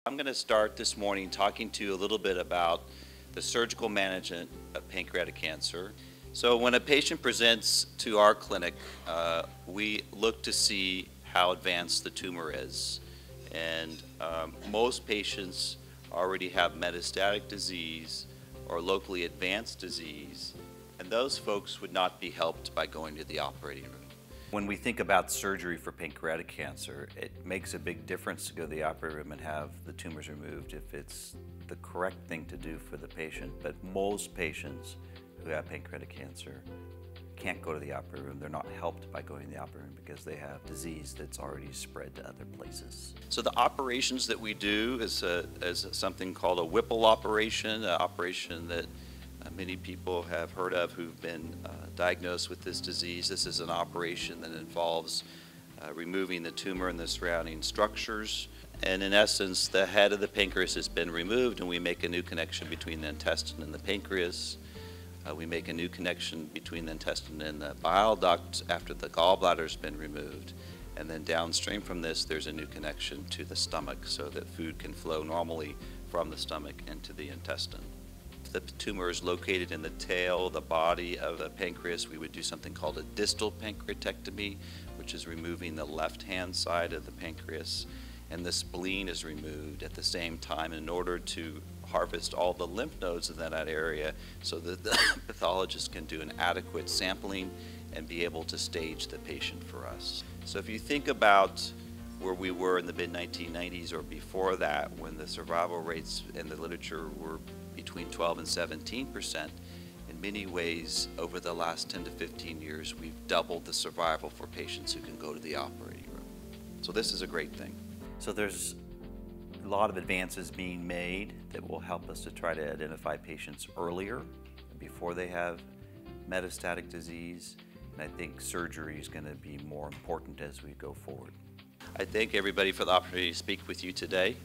I'm going to start this morning talking to you a little bit about the surgical management of pancreatic cancer. So when a patient presents to our clinic, we look to see how advanced the tumor is. And most patients already have metastatic disease or locally advanced disease, and those folks would not be helped by going to the operating room. When we think about surgery for pancreatic cancer, it makes a big difference to go to the operating room and have the tumors removed if it's the correct thing to do for the patient. But most patients who have pancreatic cancer can't go to the operating room. They're not helped by going to the operating room because they have disease that's already spread to other places. So the operations that we do is something called a Whipple operation, an operation that many people have heard of who've been diagnosed with this disease. This is an operation that involves removing the tumor and the surrounding structures. And in essence, the head of the pancreas has been removed, and we make a new connection between the intestine and the pancreas. We make a new connection between the intestine and the bile duct after the gallbladder has been removed. And then downstream from this, there's a new connection to the stomach so that food can flow normally from the stomach into the intestine. If the tumor is located in the tail, the body of the pancreas, we would do something called a distal pancreatectomy, which is removing the left-hand side of the pancreas. And the spleen is removed at the same time in order to harvest all the lymph nodes in that area so that the pathologist can do an adequate sampling and be able to stage the patient for us. So if you think about where we were in the mid-1990s or before that, when the survival rates in the literature were between 12 and 17%, in many ways over the last 10 to 15 years we've doubled the survival for patients who can go to the operating room. So this is a great thing. So there's a lot of advances being made that will help us to try to identify patients earlier, before they have metastatic disease, and I think surgery is going to be more important as we go forward. I thank everybody for the opportunity to speak with you today.